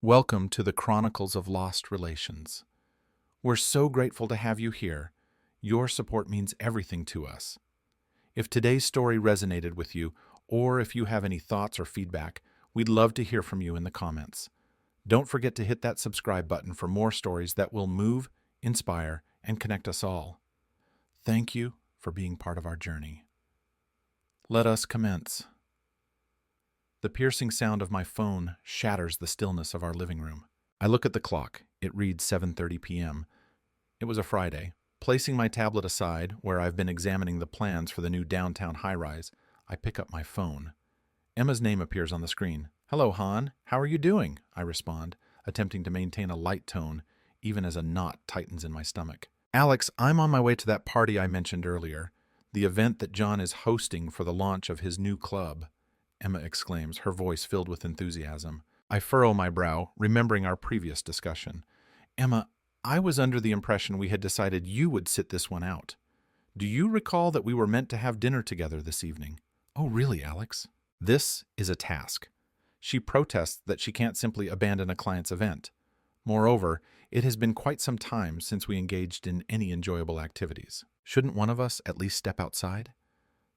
Welcome to the Chronicles of Lost Relations. We're so grateful to have you here. Your support means everything to us. If today's story resonated with you, or if you have any thoughts or feedback, we'd love to hear from you in the comments. Don't forget to hit that subscribe button for more stories that will move, inspire, and connect us all. Thank you for being part of our journey. Let us commence. The piercing sound of my phone shatters the stillness of our living room. I look at the clock. It reads 7:30 p.m. It was a Friday. Placing my tablet aside, where I've been examining the plans for the new downtown high-rise, I pick up my phone. Emma's name appears on the screen. "Hello, Han. How are you doing?" I respond, attempting to maintain a light tone, even as a knot tightens in my stomach. "Alex, I'm on my way to that party I mentioned earlier, the event that John is hosting for the launch of his new club," Emma exclaims, her voice filled with enthusiasm. I furrow my brow, remembering our previous discussion. "Emma, I was under the impression we had decided you would sit this one out. Do you recall that we were meant to have dinner together this evening?" "Oh, really, Alex?" This is a task. She protests that she can't simply abandon a client's event. Moreover, it has been quite some time since we engaged in any enjoyable activities. Shouldn't one of us at least step outside?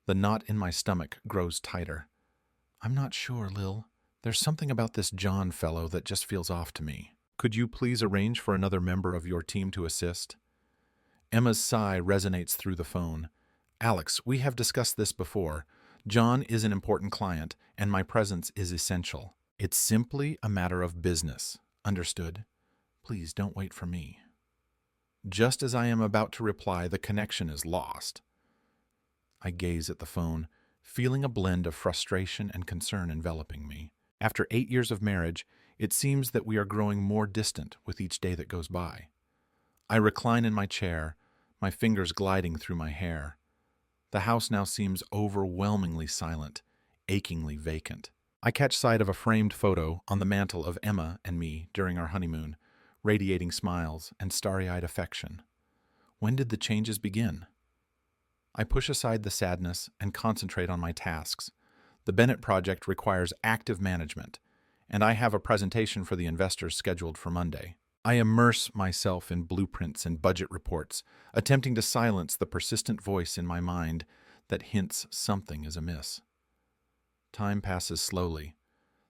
The knot in my stomach grows tighter. "I'm not sure, Lil. There's something about this John fellow that just feels off to me. Could you please arrange for another member of your team to assist?" Emma's sigh resonates through the phone. "Alex, we have discussed this before. John is an important client, and my presence is essential. It's simply a matter of business. Understood? Please don't wait for me." Just as I am about to reply, the connection is lost. I gaze at the phone, feeling a blend of frustration and concern enveloping me. After 8 years of marriage, it seems that we are growing more distant with each day that goes by. I recline in my chair, my fingers gliding through my hair. The house now seems overwhelmingly silent, achingly vacant. I catch sight of a framed photo on the mantel of Emma and me during our honeymoon, radiating smiles and starry-eyed affection. When did the changes begin? I push aside the sadness and concentrate on my tasks. The Bennett project requires active management, and I have a presentation for the investors scheduled for Monday. I immerse myself in blueprints and budget reports, attempting to silence the persistent voice in my mind that hints something is amiss. Time passes slowly.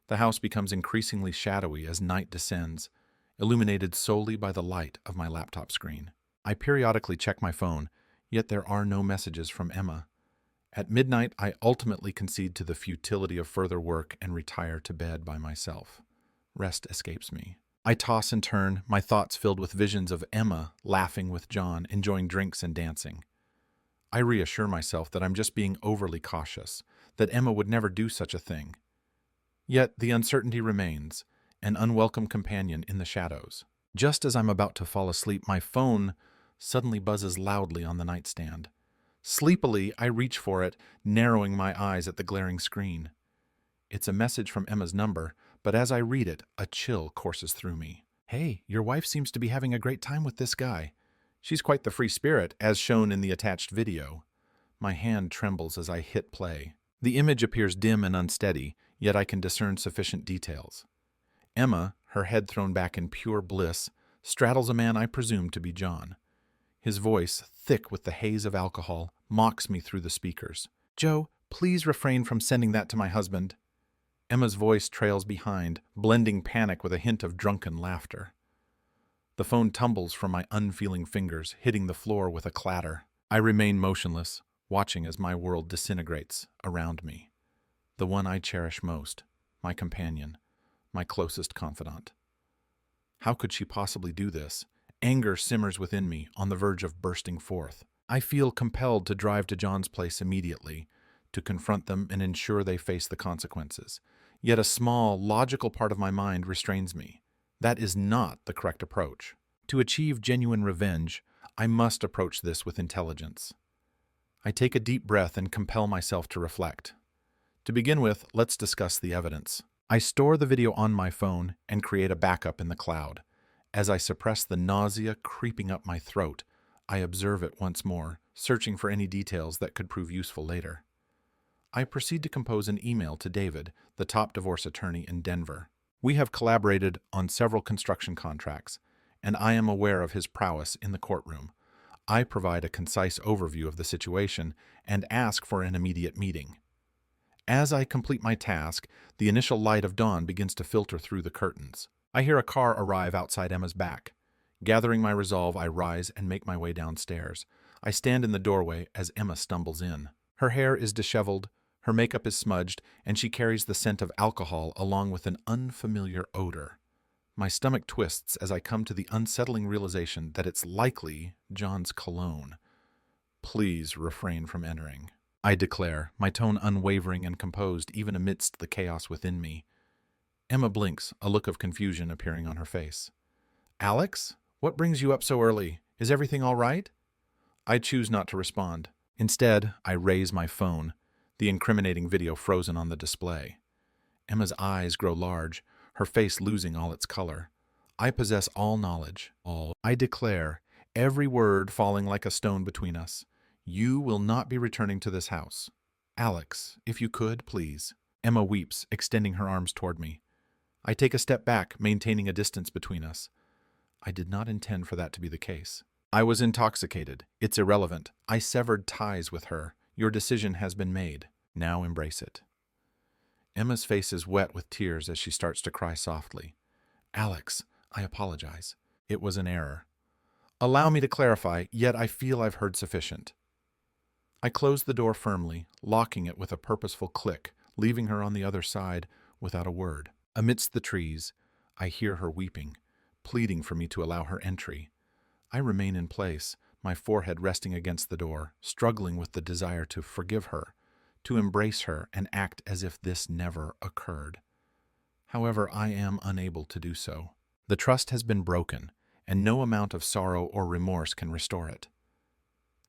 The house becomes increasingly shadowy as night descends, illuminated solely by the light of my laptop screen. I periodically check my phone, yet there are no messages from Emma. At midnight, I ultimately concede to the futility of further work and retire to bed by myself. Rest escapes me. I toss and turn, my thoughts filled with visions of Emma laughing with John, enjoying drinks and dancing. I reassure myself that I'm just being overly cautious, that Emma would never do such a thing. Yet the uncertainty remains, an unwelcome companion in the shadows. Just as I'm about to fall asleep, my phone suddenly buzzes loudly on the nightstand. Sleepily, I reach for it, narrowing my eyes at the glaring screen. It's a message from Emma's number, but as I read it, a chill courses through me. "Hey, your wife seems to be having a great time with this guy. She's quite the free spirit, as shown in the attached video." My hand trembles as I hit play. The image appears dim and unsteady, yet I can discern sufficient details. Emma, her head thrown back in pure bliss, straddles a man I presume to be John. His voice, thick with the haze of alcohol, mocks me through the speakers. "Joe, please refrain from sending that to my husband." Emma's voice trails behind, blending panic with a hint of drunken laughter. The phone tumbles from my unfeeling fingers, hitting the floor with a clatter. I remain motionless, watching as my world disintegrates around me. The one I cherish most, my companion, my closest confidant. How could she possibly do this? Anger simmers within me, on the verge of bursting forth. I feel compelled to drive to John's place immediately, to confront them and ensure they face the consequences. Yet a small, logical part of my mind restrains me. That is not the correct approach. To achieve genuine revenge, I must approach this with intelligence. I take a deep breath and compel myself to reflect. To begin with, let's discuss the evidence. I store the video on my phone and create a backup in the cloud. As I suppress the nausea creeping up my throat, I observe it once more, searching for any details that could prove useful later. I proceed to compose an email to David, the top divorce attorney in Denver. We have collaborated on several construction contracts, and I am aware of his prowess in the courtroom. I provide a concise overview of the situation and ask for an immediate meeting. As I complete my task, the initial light of dawn begins to filter through the curtains. I hear a car arrive outside Emma's back. Gathering my resolve, I rise and make my way downstairs. I stand in the doorway as Emma stumbles in. Her hair is disheveled, her makeup is smudged, and she carries the scent of alcohol along with an unfamiliar odor. My stomach twists as I come to the unsettling realization that it's likely John's cologne. Please refrain from entering, I declare, my tone unwavering and composed even amidst the chaos within me. Emma blinks, a look of confusion appearing on her face. Alex? What brings you up so early? Is everything all right? I choose not to respond. Instead, I raise my phone, the incriminating video frozen on the display. Emma's eyes grow large, her face losing all its color. I possess all knowledge, all. I declare, every word falling like a stone between us. You will not be returning to this house. Alex, if you could, please. Emma weeps, extending her arms toward me. I take a step back, maintaining a distance between us. I did not intend for that to be the case. I was intoxicated. It's irrelevant. I severed ties with her. Your decision has been made. Now embrace it. Emma's face is wet with tears as she starts to cry softly. Alex, I apologize. It was an error. Allow me to clarify, yet I feel I've heard sufficient. I close the door firmly, locking it with a purposeful click, leaving her on the other side without a word. Amidst the trees, I hear her weeping, pleading for me to allow her entry. I remain in place, my forehead resting against the door, struggling with the desire to forgive her, to embrace her and act as if this never occurred. However, I am unable to do so. The trust has been broken, and no amount of sorrow or remorse can restore it.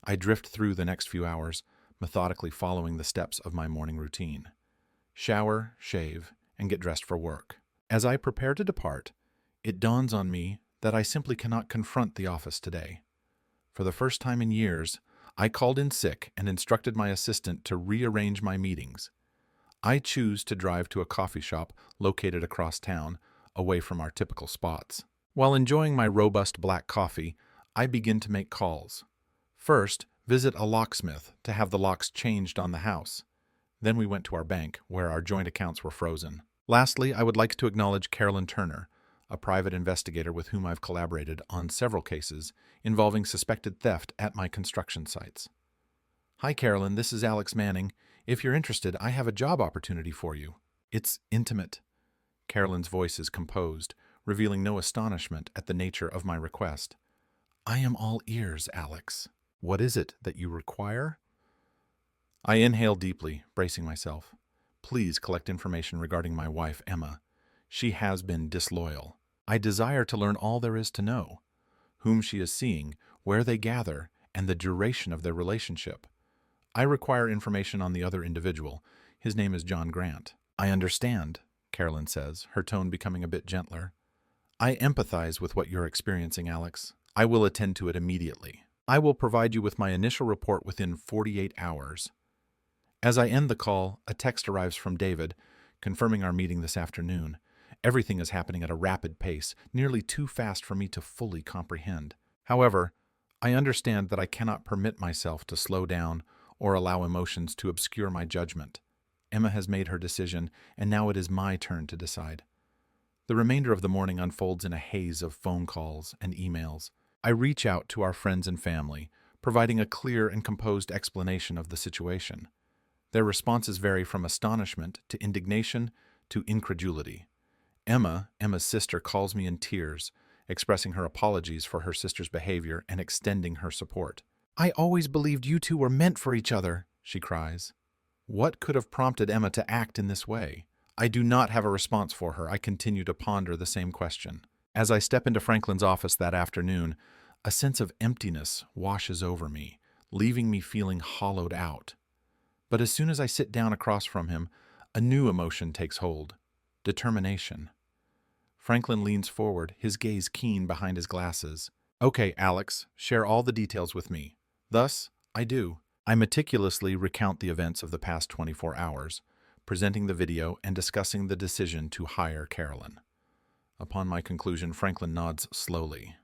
I drift through the next few hours, methodically following the steps of my morning routine. Shower, shave, and get dressed for work. As I prepare to depart, it dawns on me that I simply cannot confront the office today. For the first time in years, I called in sick and instructed my assistant to rearrange my meetings. I choose to drive to a coffee shop located across town, away from our typical spots. While enjoying my robust black coffee, I begin to make calls. First, visit a locksmith to have the locks changed on the house. Then we went to our bank, where our joint accounts were frozen. Lastly, I would like to acknowledge Carolyn Turner, a private investigator with whom I've collaborated on several cases involving suspected theft at my construction sites. Hi, Carolyn, this is Alex Manning. If you're interested, I have a job opportunity for you. It's intimate. Carolyn's voice is composed, revealing no astonishment at the nature of my request. I am all ears, Alex. What is it that you require? I inhale deeply, bracing myself. Please collect information regarding my wife, Emma. She has been disloyal. I desire to learn all there is to know. Whom she is seeing, where they gather, and the duration of their relationship. I require information on the other individual. His name is John Grant. I understand, Carolyn says, her tone becoming a bit gentler. I empathize with what you're experiencing, Alex. I will attend to it immediately. I will provide you with my initial report within 48 hours. As I end the call, a text arrives from David, confirming our meeting this afternoon. Everything is happening at a rapid pace, nearly too fast for me to fully comprehend. However, I understand that I cannot permit myself to slow down or allow emotions to obscure my judgment. Emma has made her decision, and now it is my turn to decide. The remainder of the morning unfolds in a haze of phone calls and emails. I reach out to our friends and family, providing a clear and composed explanation of the situation. Their responses vary from astonishment to indignation to incredulity. Emma's sister, calls me in tears, expressing her apologies for her sister's behavior and extending her support. I always believed you two were meant for each other, she cries. What could have prompted Emma to act in this way? I do not have a response for her. I continue to ponder the same question. As I step into Franklin's office that afternoon, a sense of emptiness washes over me, leaving me feeling hollowed out. But as soon as I sit down across from him, a new emotion takes hold. Determination. Franklin leans forward, his gaze keen behind his glasses. Okay, Alex, share all the details with me. Thus, I do. I meticulously recount the events of the past 24 hours, presenting the video and discussing the decision to hire Carolyn. Upon my conclusion, Franklin nods slowly.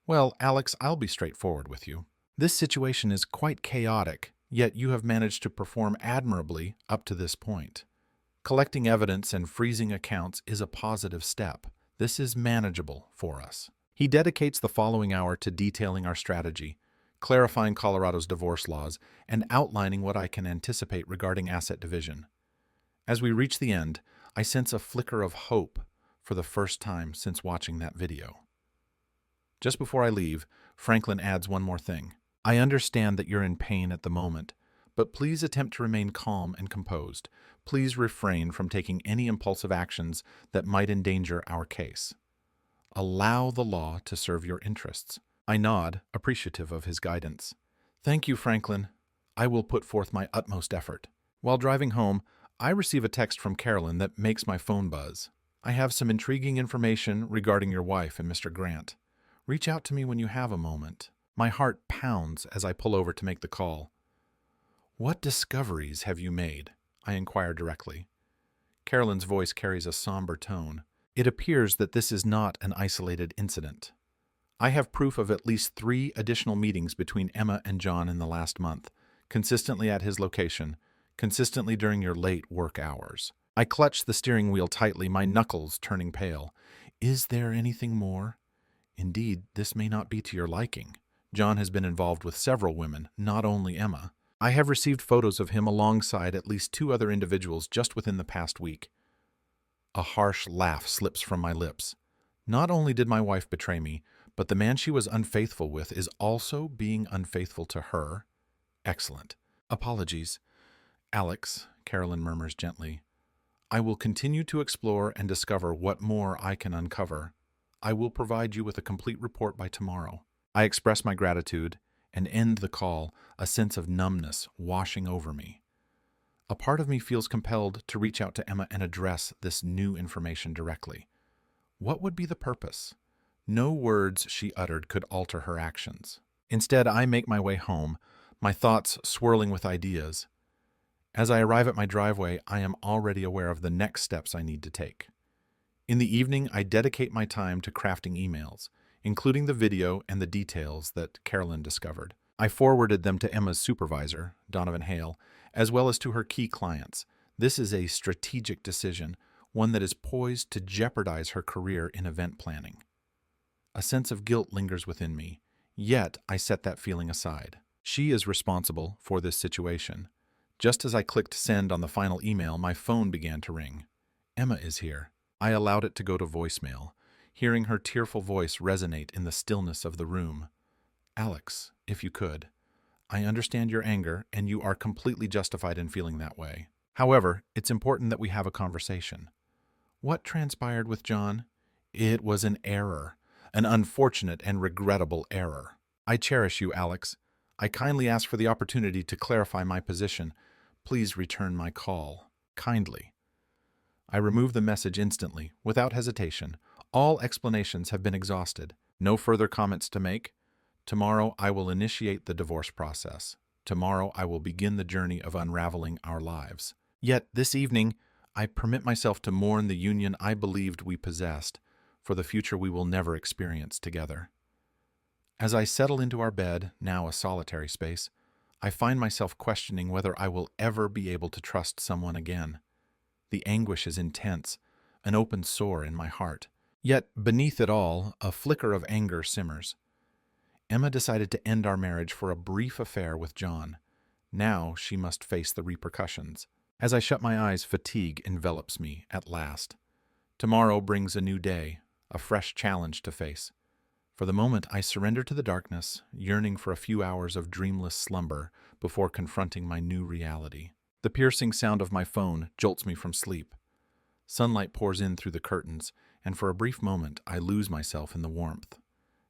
Well, Alex, I'll be straightforward with you. This situation is quite chaotic, yet you have managed to perform admirably up to this point. Collecting evidence and freezing accounts is a positive step. This is manageable for us. He dedicates the following hour to detailing our strategy, clarifying Colorado's divorce laws, and outlining what I can anticipate regarding asset division. As we reach the end, I sense a flicker of hope for the first time since watching that video. Just before I leave, Franklin adds one more thing. I understand that you're in pain at the moment, but please attempt to remain calm and composed. Please refrain from taking any impulsive actions that might endanger our case. Allow the law to serve your interests. I nod, appreciative of his guidance. Thank you, Franklin. I will put forth my utmost effort. While driving home, I receive a text from Carolyn that makes my phone buzz. I have some intriguing information regarding your wife and Mr. Grant. Reach out to me when you have a moment. My heart pounds as I pull over to make the call. What discoveries have you made? I inquire directly. Carolyn's voice carries a somber tone. It appears that this is not an isolated incident. I have proof of at least 3 additional meetings between Emma and John in the last month, consistently at his location, consistently during your late work hours. I clutch the steering wheel tightly, my knuckles turning pale. Is there anything more? Indeed, this may not be to your liking. John has been involved with several women, not only Emma. I have received photos of him alongside at least 2 other individuals just within the past week. A harsh laugh slips from my lips. Not only did my wife betray me, but the man she was unfaithful with is also being unfaithful to her. Excellent. Apologies. Alex, Carolyn murmurs gently. I will continue to explore and discover what more I can uncover. I will provide you with a complete report by tomorrow. I express my gratitude and end the call, a sense of numbness washing over me. A part of me feels compelled to reach out to Emma and address this new information directly. What would be the purpose? No words she uttered could alter her actions. Instead, I make my way home, my thoughts swirling with ideas. As I arrive at my driveway, I am already aware of the next steps I need to take. In the evening, I dedicate my time to crafting emails, including the video and the details that Carolyn discovered. I forwarded them to Emma's supervisor, Donovan Hale, as well as to her key clients. This is a strategic decision, one that is poised to jeopardize her career in event planning. A sense of guilt lingers within me, yet I set that feeling aside. She is responsible for this situation. Just as I clicked send on the final email, my phone began to ring. Emma is here. I allowed it to go to voicemail, hearing her tearful voice resonate in the stillness of the room. Alex, if you could. I understand your anger, and you are completely justified in feeling that way. However, it's important that we have a conversation. What transpired with John? It was an error, an unfortunate and regrettable error. I cherish you, Alex. I kindly ask for the opportunity to clarify my position. Please return my call. Kindly. I remove the message instantly, without hesitation. All explanations have been exhausted. No further comments to make. Tomorrow I will initiate the divorce process. Tomorrow I will begin the journey of unraveling our lives. Yet this evening, I permit myself to mourn the union I believed we possessed for the future we will never experience together. As I settle into our bed, now a solitary space, I find myself questioning whether I will ever be able to trust someone again. The anguish is intense, an open sore in my heart. Yet beneath it all, a flicker of anger simmers. Emma decided to end our marriage for a brief affair with John. Now she must face the repercussions. As I shut my eyes, fatigue envelops me at last. Tomorrow brings a new day, a fresh challenge to face. For the moment, I surrender to the darkness, yearning for a few hours of dreamless slumber before confronting my new reality. The piercing sound of my phone jolts me from sleep. Sunlight pours in through the curtains, and for a brief moment, I lose myself in the warmth.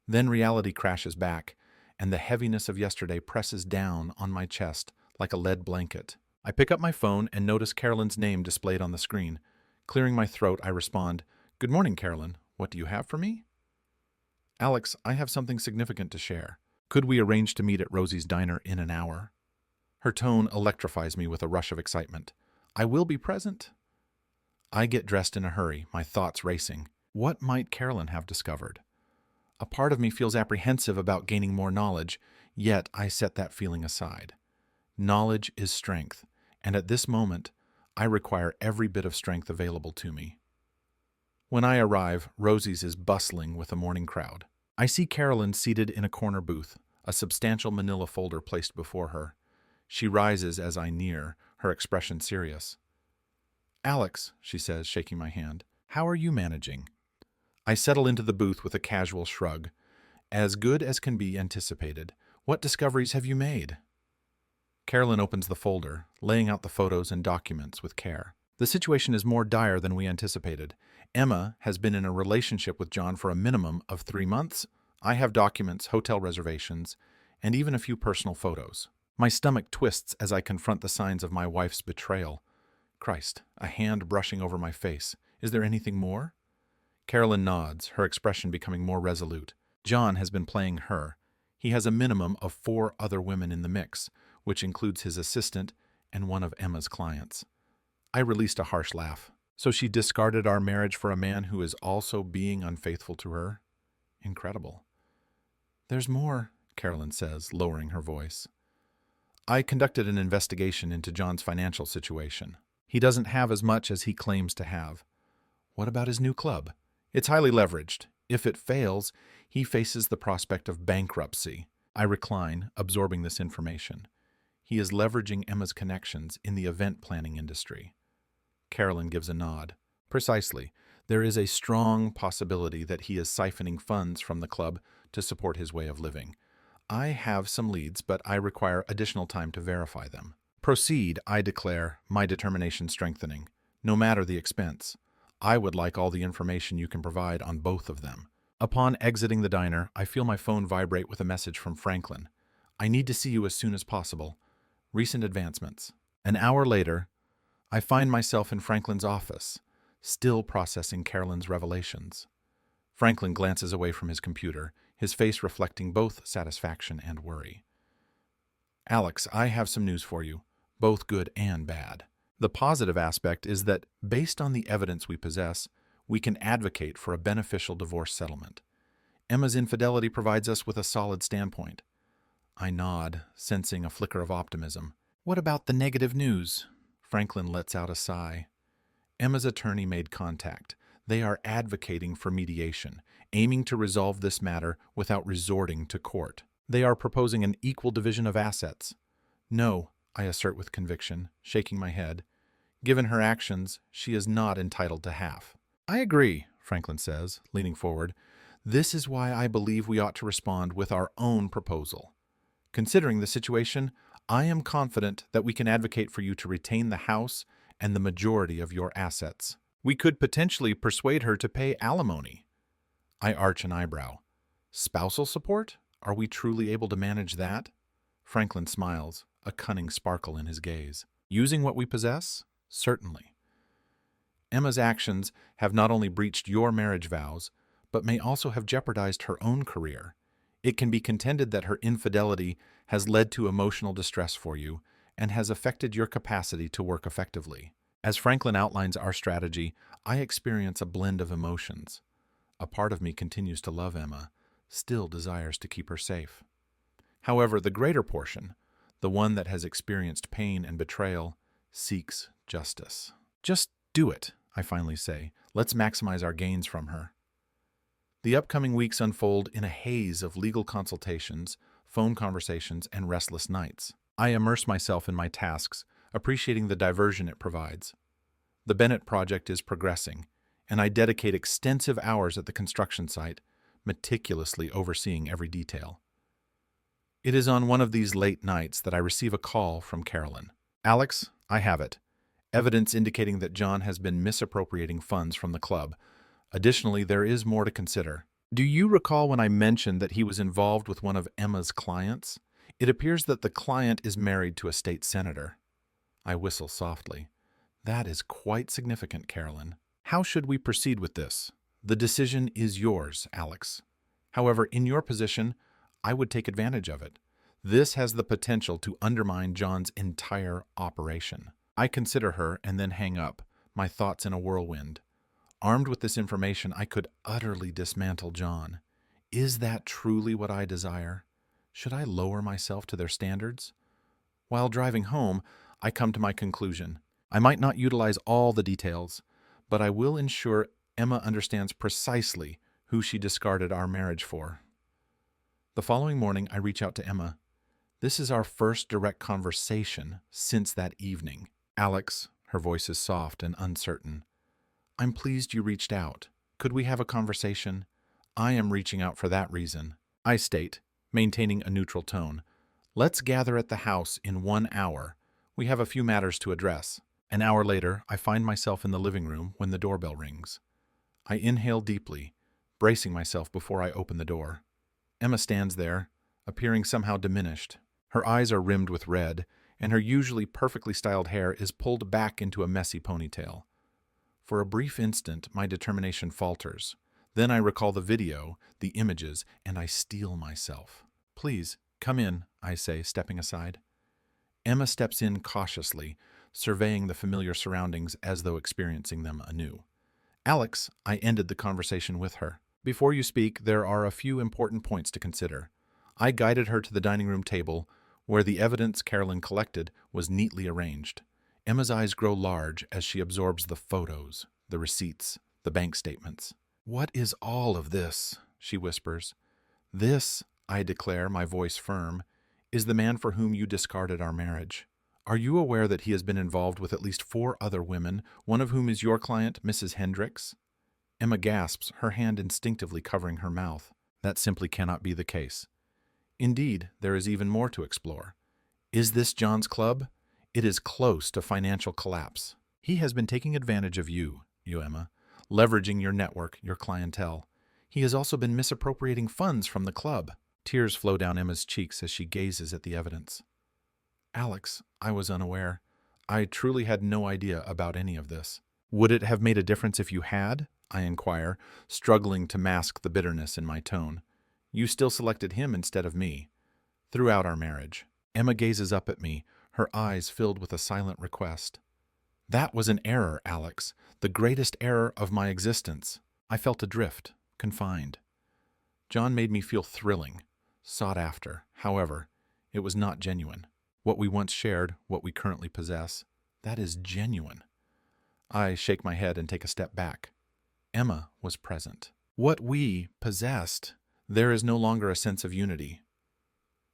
Then reality crashes back, and the heaviness of yesterday presses down on my chest like a lead blanket. I pick up my phone and notice Carolyn's name displayed on the screen. Clearing my throat, I respond, "Good morning, Carolyn. What do you have for me?" "Alex, I have something significant to share. Could we arrange to meet at Rosie's Diner in an hour?" Her tone electrifies me with a rush of excitement. I will be present. I get dressed in a hurry, my thoughts racing. What might Carolyn have discovered? A part of me feels apprehensive about gaining more knowledge, yet I set that feeling aside. Knowledge is strength, and at this moment, I require every bit of strength available to me. When I arrive, Rosie's is bustling with a morning crowd. I see Carolyn seated in a corner booth, a substantial manila folder placed before her. She rises as I near, her expression serious. "Alex," she says, shaking my hand, "how are you managing?" I settle into the booth with a casual shrug. As good as can be anticipated. What discoveries have you made? Carolyn opens the folder, laying out the photos and documents with care. The situation is more dire than we anticipated. Emma has been in a relationship with John for a minimum of 3 months. I have documents, hotel reservations, and even a few personal photos. My stomach twists as I confront the signs of my wife's betrayal. Christ, a hand brushing over my face. Is there anything more? Carolyn nods, her expression becoming more resolute. John has been playing her. He has a minimum of 4 other women in the mix, which includes his assistant and one of Emma's clients. I released a harsh laugh. So she discarded our marriage for a man who is also being unfaithful to her? Incredible. There's more, Carolyn says, lowering her voice. I conducted an investigation into John's financial situation. He doesn't have as much as he claims to have. What about his new club? It's highly leveraged. If it fails, he faces the prospect of bankruptcy. I recline, absorbing this information. He is leveraging Emma's connections in the event planning industry. Carolyn gives a nod. Precisely. There is a strong possibility that he is siphoning funds from the club to support his way of living. I have some leads, but I require additional time to verify them. Proceed, I declare, my determination strengthening, no matter the expense. I would like all the information you can provide on both of them. Upon exiting the diner, I feel my phone vibrate with a message from Franklin. I need to see you as soon as possible. Recent advancements. An hour later, I find myself in Franklin's office, still processing Carolyn's revelations. Franklin glances away from his computer, his face reflecting both satisfaction and worry. Alex, I have some news for you, both good and bad. The positive aspect is that, based on the evidence we possess, we can advocate for a beneficial divorce settlement. Emma's infidelity provides us with a solid standpoint. I nod, sensing a flicker of optimism. What about the negative news? Franklin lets out a sigh. Emma's attorney made contact. They are advocating for mediation, aiming to resolve this matter without resorting to court. They are proposing an equal division of assets. No, I assert with conviction, shaking my head. Given her actions, she is not entitled to half. I agree, Franklin says, leaning forward. This is why I believe we ought to respond with our own proposal. Considering the situation, I am confident that we can advocate for you to retain the house and the majority of your assets. We could potentially persuade her to pay alimony. I arch an eyebrow. Spousal support? Are we truly able to manage that? Franklin smiles, a cunning sparkle in his gaze. Using what we possess? Certainly. Emma's actions have not only breached your marriage vows, but may also have jeopardized her own career. It can be contended that her infidelity has led to emotional distress for you and has affected your capacity to work effectively. As Franklin outlines our strategy, I experience a blend of emotions. A part of me continues to love Emma, still desires to keep her safe. However, the greater portion, the one that has experienced pain and betrayal, seeks justice. Just do it, I finally say. Let's maximize our gains from her. The upcoming weeks unfold in a haze of legal consultations, phone conversations, and restless nights. I immerse myself in my tasks, appreciating the diversion it provides. The Bennett project is progressing, and I dedicate extensive hours at the construction site, meticulously overseeing every detail. It is on one of these late nights that I receive a call from Carolyn. Alex, I have it. Evidence indicating that John has been misappropriating funds from the club. Additionally, there is more to consider. Do you recall when I mentioned that he was involved with one of Emma's clients? It appears that the client is married to a state senator. I whistle softly. That is quite significant, Carolyn. How should we proceed with this? The decision is yours, Alex. However, in your position, I would take advantage of it. This has the potential to undermine John's entire operation. I consider her and then hang up, my thoughts in a whirlwind. Armed with this information, I could utterly dismantle John. Is that truly what I desire? Should I lower myself to their standards? While driving home, I come to my conclusion. I might not utilize all the details, but I will ensure Emma understands precisely who she discarded our marriage for. The following morning, I reach out to Emma. This is our first direct conversation since that evening. Alex, her voice is soft and uncertain. I'm pleased you reached out. Could we have a conversation? I am reaching out for that reason. I state, maintaining a neutral tone. Let's gather at the house in 1 hour. We have a few matters to address. An hour later, I find myself in the living room when the doorbell rings. I inhale deeply, bracing myself before I open the door. Emma stands there, appearing somehow diminished. Her eyes are rimmed with red, and her usually perfectly styled hair is pulled back into a messy ponytail. For a brief instant, my determination falters. Then I recall the video, the images, and I steel myself. Please, come in, I say, stepping aside. Emma steps in cautiously, surveying the familiar surroundings as though experiencing them anew. Alex, I ended the conversation with her. Before you speak, there are a few important points to consider. I guided her to the dining room table, where the evidence Carolyn collected was neatly arranged. Emma's eyes grow large as she absorbs the photos, the receipts, the bank statements. What is all of this? She whispers. This, I declare, my voice firm, is the man for whom you discarded our marriage. Are you aware that he has been involved with at least 4 other women, one of whom is your client, Mrs. Hendricks? Emma gasps, her hand instinctively covering her mouth. That simply cannot be the case. Indeed, there is even more to explore. Is this John's club? It is close to financial collapse. He has been taking advantage of you, Emma, leveraging your network, your clientele. He has also been misappropriating funds from the club. Tears flow down Emma's cheeks as she gazes at the evidence. Alex, I was unaware. I truly had no idea about any of this. Would it have made a difference if you had? I inquire, struggling to mask the bitterness in my tone. You still selected him instead of me. Throughout our marriage, Emma gazes up at me, her eyes filled with a silent request. That was an error, Alex, the greatest error of my existence. I felt adrift, confined. John made me feel thrilling, sought after. However, it was not genuine. What we once shared, what we currently possess, that is genuine. I shake my head and take a step back. Emma was present. What we possessed, there is no longer a sense of unity.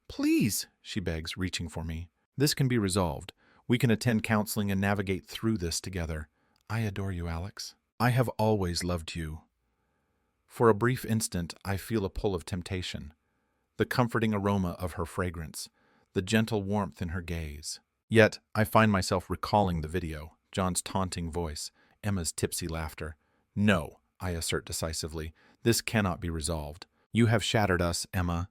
Please, she begs, reaching for me. This can be resolved. We can attend counseling and navigate through this together. I adore you, Alex. I have always loved you. For a brief instant, I feel a pull of temptation. The comforting aroma of her fragrance, the gentle warmth in her gaze. Yet, I find myself recalling the video, John's taunting voice, Emma's tipsy laughter. No, I assert decisively. This cannot be resolved. You have shattered us, Emma.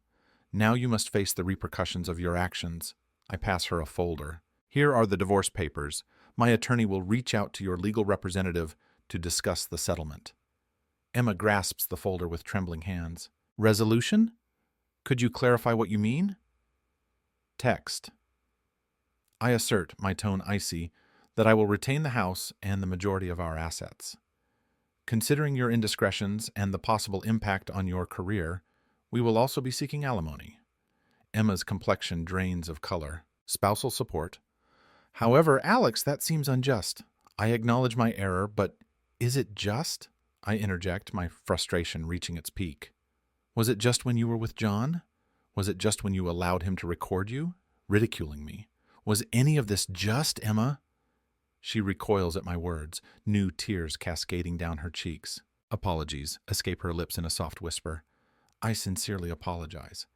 Now you must face the repercussions of your actions. I pass her a folder. Here are the divorce papers. My attorney will reach out to your legal representative to discuss the settlement. Emma grasps the folder with trembling hands. Resolution? Could you clarify what you mean? Text. I assert, my tone icy, that I will retain the house and the majority of our assets. Considering your indiscretions and the possible impact on your career, we will also be seeking alimony. Emma's complexion drains of color. Spousal support. However, Alex, that seems unjust. I acknowledge my error, but is it just? I interject, my frustration reaching its peak. Was it just when you were with John? Was it just when you allowed him to record you, ridiculing me? Was any of this just, Emma? She recoils at my words, new tears cascading down her cheeks. Apologies escape her lips in a soft whisper. I sincerely apologize.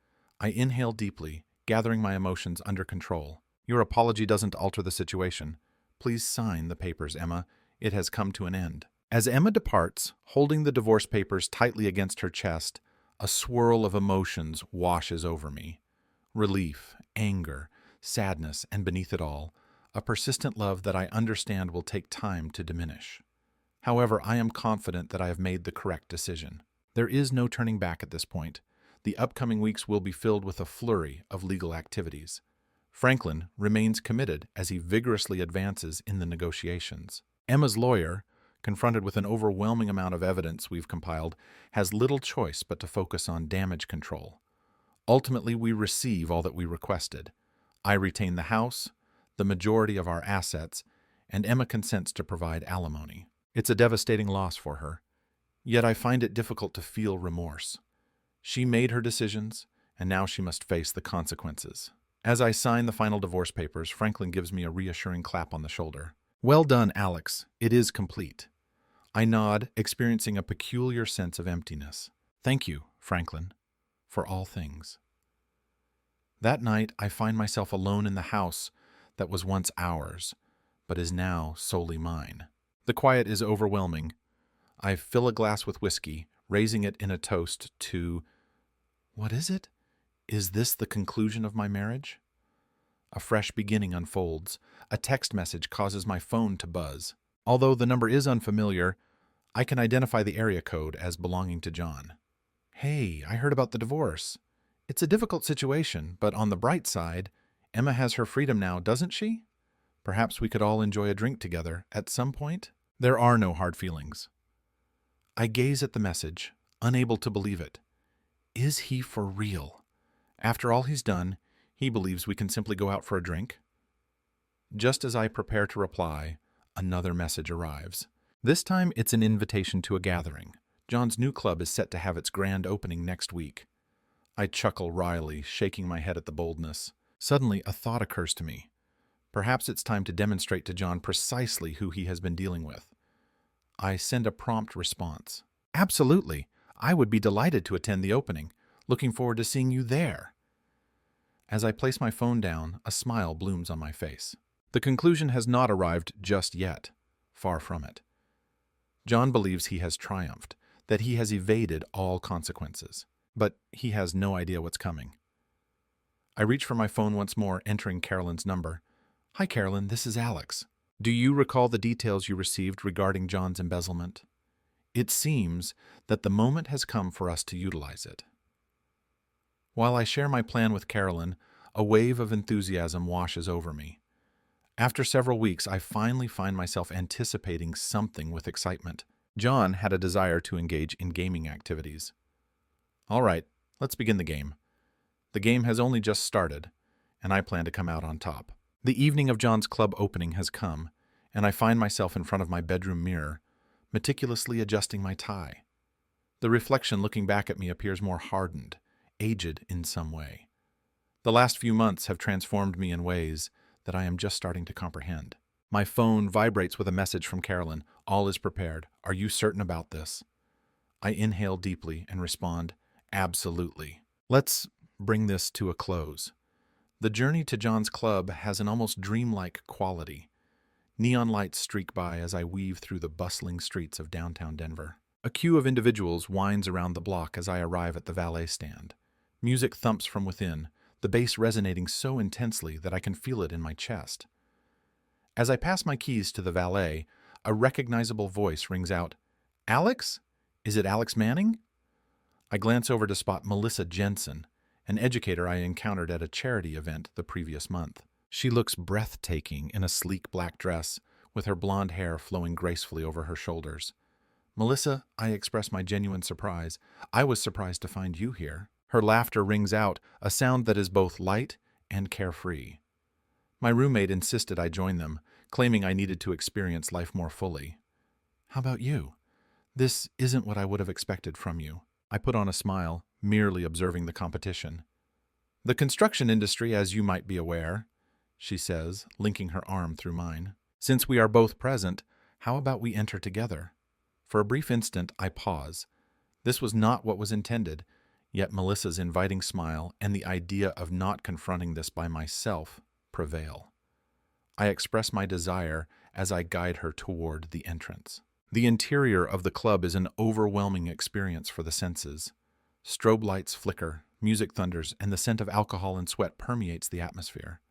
I inhale deeply, gathering my emotions under control. Your apology doesn't alter the situation. Please sign the papers, Emma. It has come to an end. As Emma departs, holding the divorce papers tightly against her chest, a swirl of emotions washes over me. Relief, anger, sadness, and beneath it all, a persistent love that I understand will take time to diminish. However, I am confident that I have made the correct decision. There is no turning back at this point. The upcoming weeks will be filled with a flurry of legal activities. Franklin remains committed as he vigorously advances in the negotiations. Emma's lawyer, confronted with an overwhelming amount of evidence we've compiled, has little choice but to focus on damage control. Ultimately, we receive all that we requested. I retain the house, the majority of our assets, and Emma consents to provide alimony. It's a devastating loss for her, yet I find it difficult to feel remorse. She made her decisions, and now she must face the consequences. As I sign the final divorce papers, Franklin gives me a reassuring clap on the shoulder. "Well done, Alex. It is complete." I nod, experiencing a peculiar sense of emptiness. "Thank you, Franklin, for all things." That night, I find myself alone in the house that was once ours, but is now solely mine. The quiet is overwhelming. I fill a glass with whiskey, raising it in a toast to... What is it? Is this the conclusion of my marriage? A fresh beginning unfolds. A text message causes my phone to buzz. Although the number is unfamiliar, I can identify the area code as belonging to John. "Hey, I heard about the divorce. It's a difficult situation, but on the bright side, Emma has her freedom now, doesn't she? Perhaps we could all enjoy a drink together at some point." There are no hard feelings. I gaze at the message, unable to believe it. Is he for real? After all he's done, he believes we can simply go out for a drink? Just as I prepare to reply, another message arrives. This time it's an invitation to a gathering. John's new club is set to have its grand opening next week. I chuckle wryly, shaking my head at the boldness. Suddenly, a thought occurs to me. Perhaps it's time to demonstrate to John precisely who he has been dealing with. I send a prompt response. "Absolutely. I would be delighted to attend the opening. Looking forward to seeing you there." As I place my phone down, a smile blooms on my face. The conclusion has not arrived just yet. Far from it. John believes he has triumphed, that he has evaded all consequences. But he has no idea what's coming. I reach for my phone once more, entering Carolyn's number. "Hi, Carolyn, this is Alex. Do you recall the details you received regarding John's embezzlement? It seems that the moment has come for us to utilize it." While I share my plan with Carolyn, a wave of enthusiasm washes over me. After several weeks, I finally find myself anticipating something with excitement. John had a desire to engage in gaming activities. All right, let's begin the game. The game has only just started, and I plan to come out on top. The evening of John's club opening has come, and I find myself in front of my bedroom mirror, meticulously adjusting my tie. The reflection looking back at me appears more hardened, aged in some way. The last few months have transformed me in ways that I am just starting to comprehend. My phone vibrates with a message from Carolyn. "All is prepared. Are you certain about this?" I inhale deeply and respond, "Absolutely. Let's bring this to a close." The journey to John's club has an almost dreamlike quality. Neon lights streak by as I weave through the bustling streets of downtown Denver. A queue of individuals winds around the block as I arrive at the valet stand. Music thumps from within, the bass resonating so intensely that I can feel it in my chest. As I pass my keys to the valet, a recognizable voice rings out, "Alex? Is it Alex Manning?" I glance over to spot Melissa Jensen, an educator I encountered at a charity event the previous month. She looks breathtaking in a sleek black dress, with her blonde hair flowing gracefully over her shoulders. "Melissa," I express my genuine surprise. "I was surprised to find you here." Her laughter rings out, a sound that is both light and carefree. My roommate insisted I join them, claiming I needed to experience life more fully. "How about you? This isn't what I would have expected from you." I put on a smile, merely observing the competition. "The construction industry, as you might be aware," she says, linking her arm through mine. "Since we are both present, how about we enter together?" For a brief instant, I pause. This was not what was intended, yet Melissa's inviting smile and the idea of not confronting this by myself prevail. I express my desire as I guide her toward the entrance. The interior of the club is an overwhelming experience for the senses. Strobe lights flicker, music thunders, and the scent of alcohol and sweat permeates the atmosphere.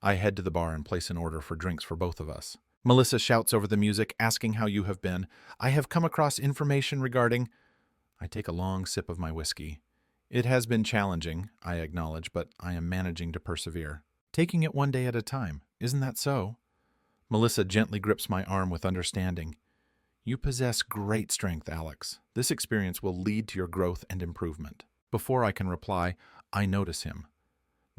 I head to the bar and place an order for drinks for both of us. Melissa shouts over the music, asking how you have been. "I have come across information regarding..." I take a long sip of my whiskey. "It has been challenging," I acknowledge, "but I am managing to persevere." Taking it one day at a time. Isn't that so? Melissa gently grips my arm with understanding. You possess great strength, Alex. This experience will lead to your growth and improvement. Before I can reply, I notice him.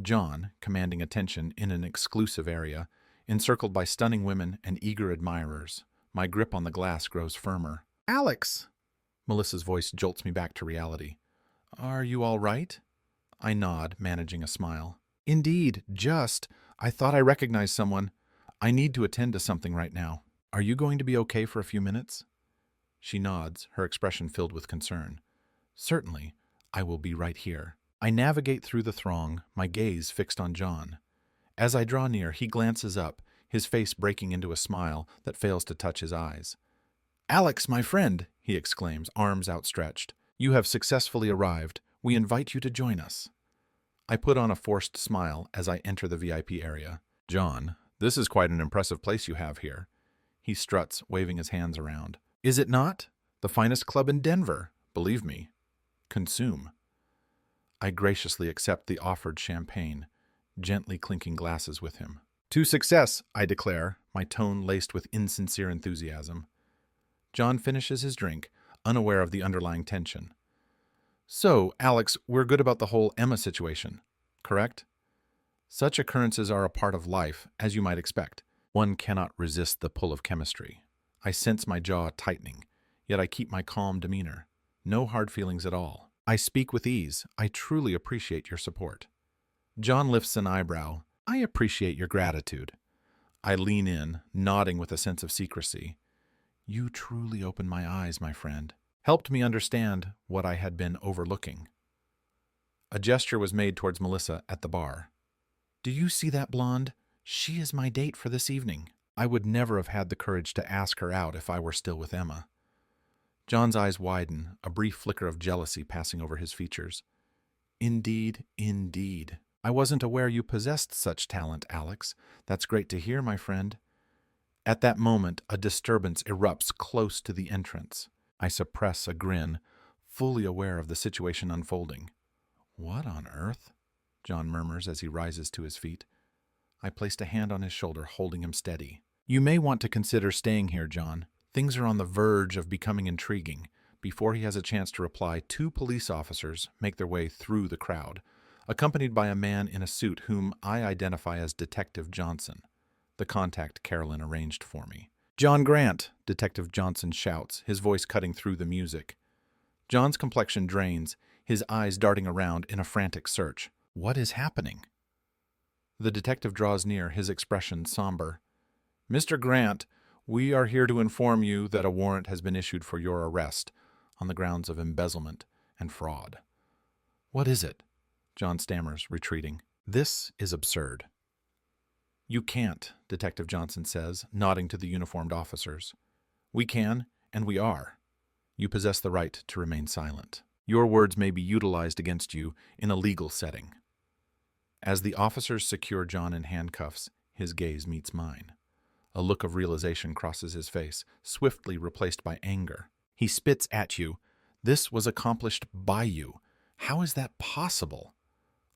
John, commanding attention in an exclusive area, encircled by stunning women and eager admirers. My grip on the glass grows firmer. Alex! Melissa's voice jolts me back to reality. Are you all right? I nod, managing a smile. Indeed, just. I thought I recognized someone. I need to attend to something right now. Are you going to be okay for a few minutes? She nods, her expression filled with concern. Certainly, I will be right here. I navigate through the throng, my gaze fixed on John. As I draw near, he glances up, his face breaking into a smile that fails to touch his eyes. Alex, my friend, he exclaims, arms outstretched. You have successfully arrived. We invite you to join us. I put on a forced smile as I enter the VIP area. John, this is quite an impressive place you have here. He struts, waving his hands around. Is it not? The finest club in Denver, believe me. Consume. I graciously accept the offered champagne, gently clinking glasses with him. To success, I declare, my tone laced with insincere enthusiasm. John finishes his drink, unaware of the underlying tension. So, Alex, we're good about the whole Emma situation, correct? Such occurrences are a part of life, as you might expect. One cannot resist the pull of chemistry. I sense my jaw tightening, yet I keep my calm demeanor. No hard feelings at all. I speak with ease. I truly appreciate your support. John lifts an eyebrow. I appreciate your gratitude. I lean in, nodding with a sense of secrecy. You truly opened my eyes, my friend. Helped me understand what I had been overlooking. A gesture was made towards Melissa at the bar. Do you see that blonde? She is my date for this evening. I would never have had the courage to ask her out if I were still with Emma. John's eyes widen, a brief flicker of jealousy passing over his features. Indeed, indeed. I wasn't aware you possessed such talent, Alex. That's great to hear, my friend. At that moment, a disturbance erupts close to the entrance. I suppress a grin, fully aware of the situation unfolding. What on earth? John murmurs as he rises to his feet. I placed a hand on his shoulder, holding him steady. You may want to consider staying here, John. Things are on the verge of becoming intriguing. Before he has a chance to reply, 2 police officers make their way through the crowd, accompanied by a man in a suit whom I identify as Detective Johnson, the contact Carolyn arranged for me. John Grant, Detective Johnson shouts, his voice cutting through the music. John's complexion drains, his eyes darting around in a frantic search. What is happening? The detective draws near, his expression somber. Mr. Grant, we are here to inform you that a warrant has been issued for your arrest on the grounds of embezzlement and fraud. What is it? John stammers, retreating. This is absurd. You can't, Detective Johnson says, nodding to the uniformed officers. We can, and we are. You possess the right to remain silent. Your words may be utilized against you in a legal setting. As the officers secure John in handcuffs, his gaze meets mine. A look of realization crosses his face, swiftly replaced by anger. He spits at you. This was accomplished by you. How is that possible?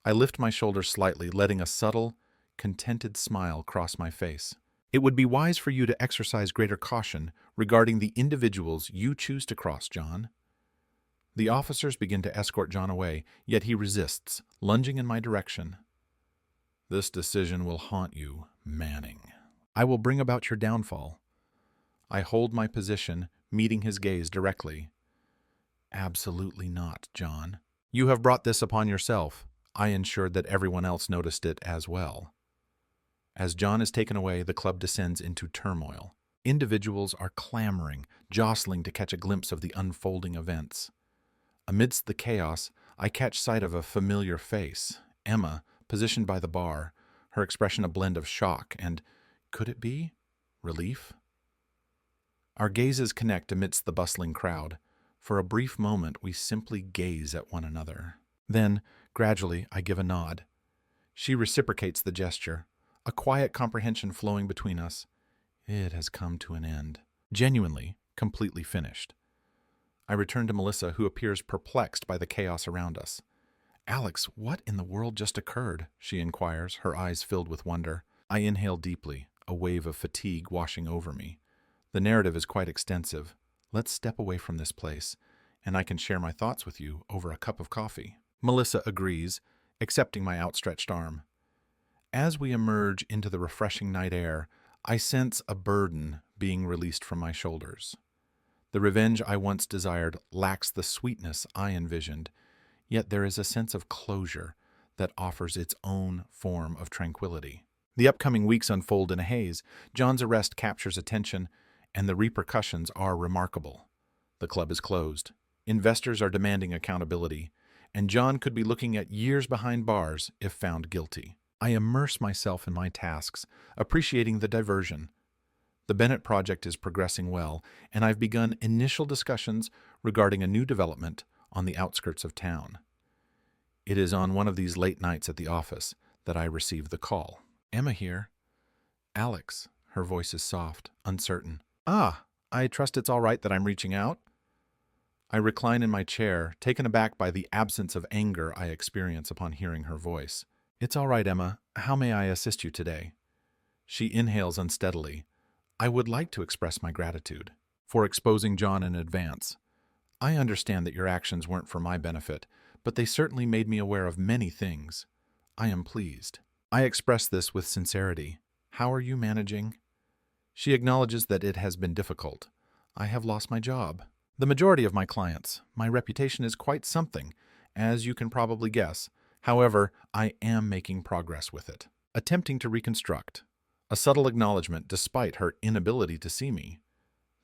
I lift my shoulders slightly, letting a subtle, contented smile cross my face. It would be wise for you to exercise greater caution regarding the individuals you choose to cross, John. The officers begin to escort John away, yet he resists, lunging in my direction. This decision will haunt you, Manning. I will bring about your downfall. I hold my position, meeting his gaze directly. Absolutely not, John. You have brought this upon yourself. I ensured that everyone else noticed it as well. As John is taken away, the club descends into turmoil. Individuals are clamoring, jostling to catch a glimpse of the unfolding events. Amidst the chaos, I catch sight of a familiar face, Emma, positioned by the bar, her expression a blend of shock and, could it be, relief? Our gazes connect amidst the bustling crowd. For a brief moment, we simply gaze at one another. Then, gradually, I give a nod. She reciprocates the gesture, a quiet comprehension flowing between us. It has come to an end. Genuinely, completely finished. I return to Melissa, who appears perplexed by the chaos around us. Alex, what in the world just occurred? She inquires, her eyes filled with wonder. I inhale deeply, a wave of fatigue washing over me. The narrative is quite extensive. Let's step away from this place, and I can share my thoughts with you over a cup of coffee. Melissa agrees, accepting my outstretched arm. As we emerge into the refreshing night air, I sense a burden being released from my shoulders. The revenge I once desired lacks the sweetness I envisioned, yet there is a sense of closure that offers its own form of tranquility. The upcoming weeks unfold in a haze. John's arrest captures attention, and the repercussions are remarkable. The club is closed. Investors are demanding accountability, and John could be looking at years behind bars if found guilty. I immerse myself in my tasks, appreciating the diversion. The Bennett project is progressing well, and I've begun initial discussions regarding a new development on the outskirts of town. It is on one of these late nights at the office that I receive the call. Emma here. Alex. Her voice is soft, uncertain. Ah, I trust it's all right that I'm reaching out? I recline in my chair, taken aback by the absence of anger I experience upon hearing her voice. It's all right, Emma. How may I assist you today? She inhales unsteadily. I would like to express my gratitude for exposing John in advance. I understand that your actions weren't for my benefit, but they certainly made me aware of many things. I am pleased. I express this with sincerity. How are you managing? She acknowledges that it has been difficult. I have lost my job. The majority of my clients, my reputation is quite something, as you can probably guess. However, I am making progress with it. Attempting to reconstruct. A subtle acknowledgement despite her inability to see me.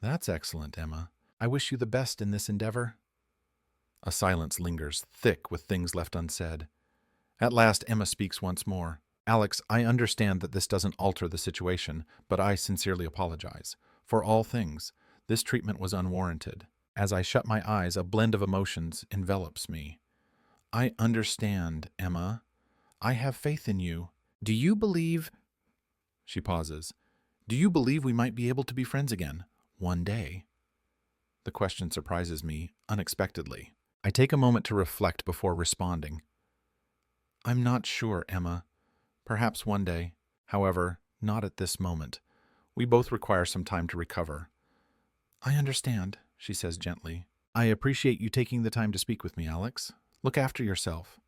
That's excellent, Emma. I wish you the best in this endeavor. A silence lingers, thick with things left unsaid. At last, Emma speaks once more. Alex, I understand that this doesn't alter the situation, but I sincerely apologize. For all things, this treatment was unwarranted. As I shut my eyes, a blend of emotions envelops me. I understand, Emma. I have faith in you. Do you believe... She pauses. Do you believe we might be able to be friends again, one day? The question surprises me unexpectedly. I take a moment to reflect before responding. I'm not sure, Emma. Perhaps one day. However, not at this moment. We both require some time to recover. I understand, she says gently. I appreciate you taking the time to speak with me, Alex. Look after yourself.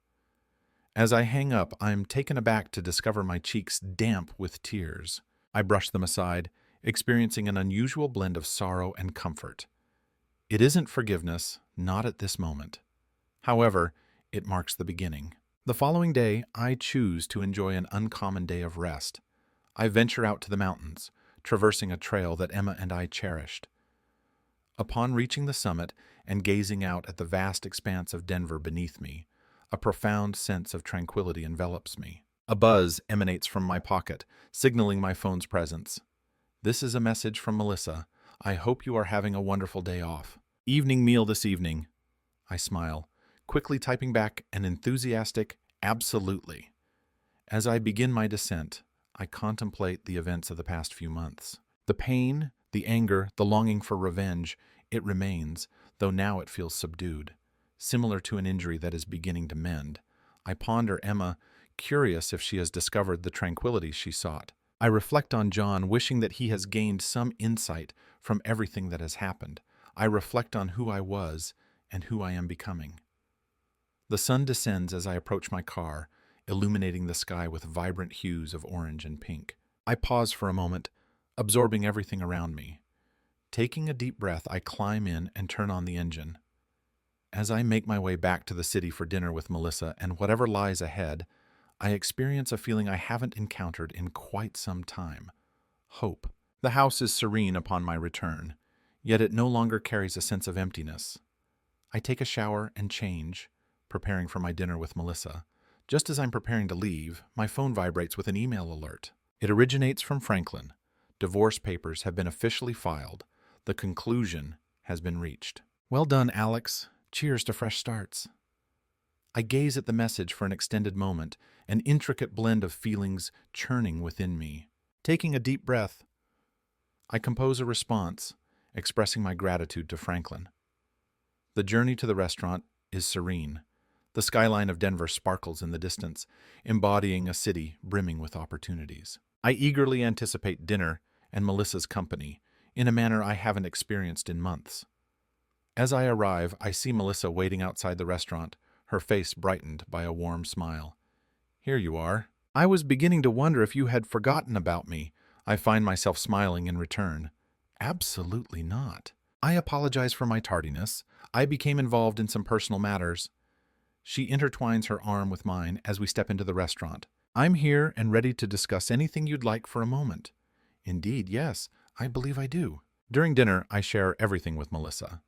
As I hang up, I'm taken aback to discover my cheeks damp with tears. I brush them aside, experiencing an unusual blend of sorrow and comfort. It isn't forgiveness, not at this moment. However, it marks the beginning. The following day, I choose to enjoy an uncommon day of rest. I venture out to the mountains, traversing a trail that Emma and I cherished. Upon reaching the summit and gazing out at the vast expanse of Denver beneath me, a profound sense of tranquility envelops me. A buzz emanates from my pocket, signaling my phone's presence. This is a message from Melissa. I hope you are having a wonderful day off. Evening meal this evening. I smile, quickly typing back an enthusiastic absolutely. As I begin my descent, I contemplate the events of the past few months. The pain, the anger, the longing for revenge, it remains, though now it feels subdued, similar to an injury that is beginning to mend. I ponder Emma, curious if she has discovered the tranquility she sought. I reflect on John, wishing that he has gained some insight from everything that has happened. I reflect on who I was and who I am becoming. The sun descends as I approach my car, illuminating the sky with vibrant hues of orange and pink. I pause for a moment, absorbing everything around me. Taking a deep breath, I climb in and turn on the engine. As I make my way back to the city for dinner with Melissa and whatever lies ahead, I experience a feeling I haven't encountered in quite some time. Hope. The house is serene upon my return, yet it no longer carries a sense of emptiness. I take a shower and change, preparing for my dinner with Melissa. Just as I'm preparing to leave, my phone vibrates with an email alert. It originates from Franklin. Divorce papers have been officially filed. The conclusion has been reached. Well done, Alex. Cheers to fresh starts. I gaze at the message for an extended moment, an intricate blend of feelings churning within me. Taking a deep breath, I compose a response, expressing my gratitude to Franklin. The journey to the restaurant is serene. The skyline of Denver sparkles in the distance, embodying a city brimming with opportunities. I eagerly anticipate dinner and Melissa's company in a manner I haven't experienced in months. As I arrive, I see Melissa waiting outside the restaurant, her face brightened by a warm smile. "Here you are. I was beginning to wonder if you had forgotten about me." I find myself smiling in return. "Absolutely not. I apologize for my tardiness. I became involved in some personal matters." She intertwines her arm with mine as we step into the restaurant. "I'm here and ready to discuss anything you'd like for a moment." "Indeed, yes, I believe I do." During dinner, I share everything with Melissa.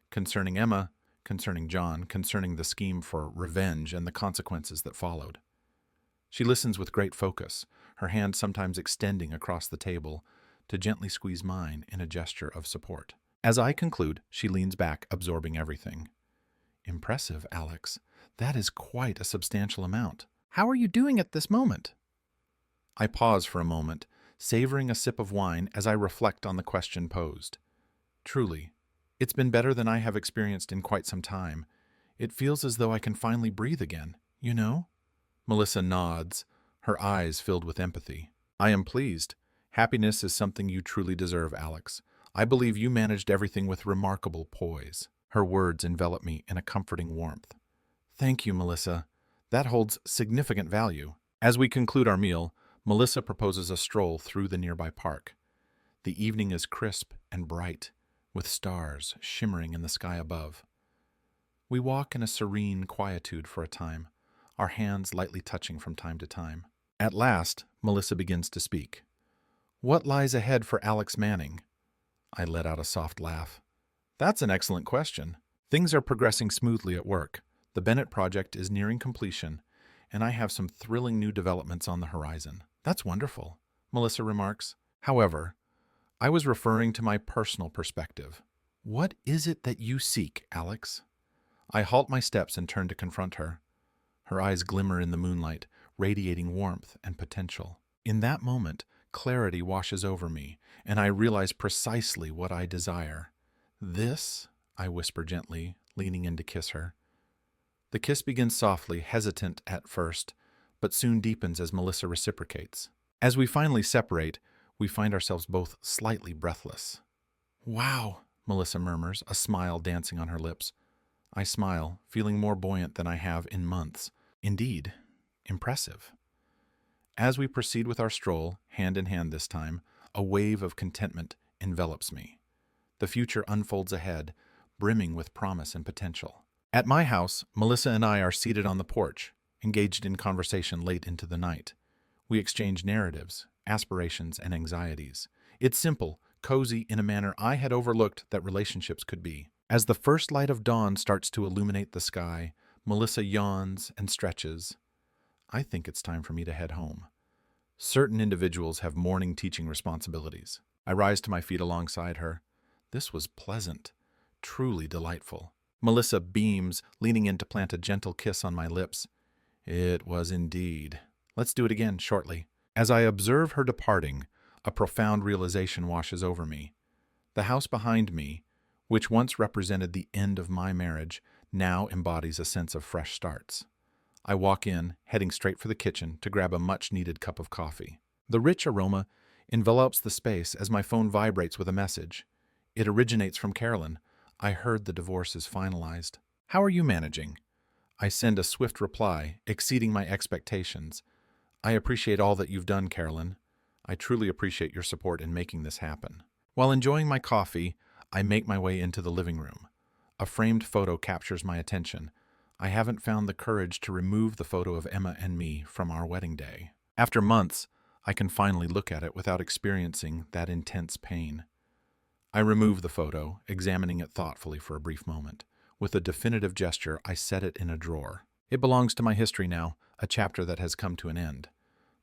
Concerning Emma, concerning John, concerning the scheme for revenge and the consequences that followed. She listens with great focus, her hand sometimes extending across the table to gently squeeze mine in a gesture of support. As I conclude, she leans back, absorbing everything. "Impressive, Alex. That is quite a substantial amount. How are you doing at this moment?" I pause for a moment, savoring a sip of wine as I reflect on the question posed. Truly, it's been better than I have experienced in quite some time. It feels as though I can finally breathe again, you know? Melissa nods, her eyes filled with empathy. "I am pleased. Happiness is something you truly deserve, Alex. I believe you managed everything with remarkable poise." Her words envelop me in a comforting warmth. "Thank you, Melissa. That holds significant value." As we conclude our meal, Melissa proposes a stroll through the nearby park. The evening is crisp and bright, with stars shimmering in the sky above. We walk in a serene quietude for a time, our hands lightly touching from time to time. At last, Melissa begins to speak. "What lies ahead for Alex Manning?" I let out a soft laugh. "That's an excellent question. Things are progressing smoothly at work. The Bennett project is nearing completion, and I have some thrilling new developments on the horizon." "That's wonderful," Melissa remarks. "However, I was referring to my personal perspective. What is it that you seek, Alex?" I halt my steps and turn to confront her. Her eyes glimmer in the moonlight, radiating warmth and potential. In that moment, clarity washes over me, and I realize precisely what I desire. "This," I whisper gently, leaning in to kiss her. The kiss begins softly, hesitant at first, but soon deepens as Melissa reciprocates. As we finally separate, we find ourselves both slightly breathless. "Wow," Melissa murmurs, a smile dancing on her lips. I smile, feeling more buoyant than I have in months. "Indeed, impressive." As we proceed with our stroll, hand in hand this time, a wave of contentment envelops me. The future unfolds ahead, brimming with promise and potential. At my house, Melissa and I are seated on the porch, engaged in conversation late into the night. We exchange narratives, aspirations, and anxieties. It's simple, cozy in a manner I had overlooked that relationships could be. As the first light of dawn starts to illuminate the sky, Melissa yawns and stretches. I think it's time for me to head home. Certain individuals have morning teaching responsibilities. I rise to my feet alongside her. This was pleasant, truly delightful. Melissa beams, leaning in to plant a gentle kiss on my lips. It was indeed. Let's do it again shortly. As I observe her departing, a profound realization washes over me. The house behind me, which once represented the end of my marriage, now embodies a sense of fresh starts. I walk in, heading straight for the kitchen to grab a much-needed cup of coffee. The rich aroma envelops the space as my phone vibrates with a message. It originates from Carolyn. I heard the divorce is finalized. How are you managing? I send a swift reply, exceeding my expectations. I appreciate all that you've done, Carolyn. I truly appreciate your support in making this happen. While enjoying my coffee, I make my way into the living room. A framed photo captures my attention. I haven't found the courage to remove the photo of Emma and me from our wedding day. After months, I can finally look at it without experiencing that intense pain. I remove the photo, examining it thoughtfully for a brief moment. With a definitive gesture, I set it in a drawer. It belongs to my history now, a chapter that has come to an end.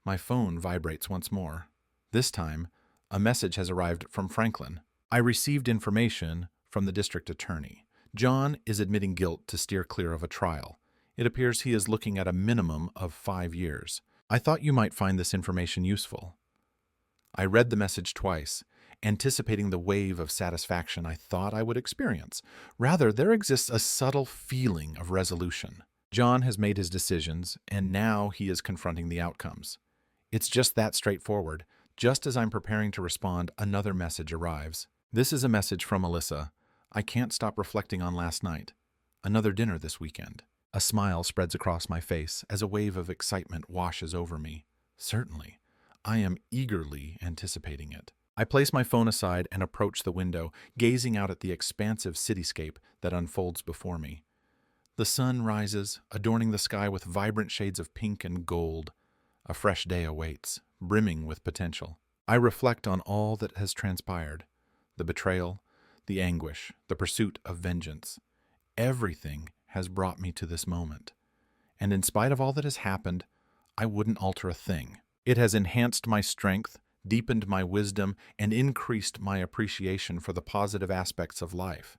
My phone vibrates once more. This time, a message has arrived from Franklin. I received information from the district attorney. John is admitting guilt to steer clear of a trial. It appears he is looking at a minimum of 5 years. I thought you might find this information useful. I read the message twice, anticipating the wave of satisfaction I thought I would experience. Rather, there exists a subtle feeling of resolution. John has made his decisions, and now he is confronting the outcomes. It's just that straightforward. Just as I'm preparing to respond, another message arrives. This is a message from Alyssa. I can't stop reflecting on last night. Another dinner this weekend. A smile spreads across my face as a wave of excitement washes over me. Certainly. I am eagerly anticipating it. I place my phone aside and approach the window, gazing out at the expansive cityscape that unfolds before me. The sun rises, adorning the sky with vibrant shades of pink and gold. A fresh day awaits, brimming with potential. I reflect on all that has transpired. The betrayal, the anguish, the pursuit of vengeance. Everything has brought me to this moment. And in spite of all that has happened, I wouldn't alter a thing. It has enhanced my strength, deepened my wisdom, and increased my appreciation for the positive aspects of life.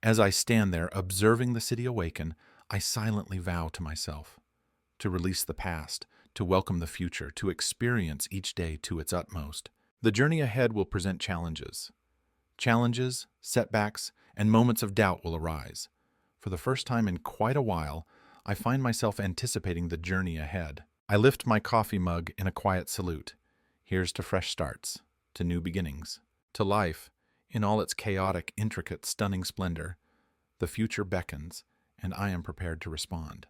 As I stand there observing the city awaken, I silently vow to myself to release the past, to welcome the future, to experience each day to its utmost. The journey ahead will present challenges. Challenges, setbacks, and moments of doubt will arise. For the first time in quite a while, I find myself anticipating the journey ahead. I lift my coffee mug in a quiet salute. Here's to fresh starts, to new beginnings, to life in all its chaotic, intricate, stunning splendor. The future beckons, and I am prepared to respond.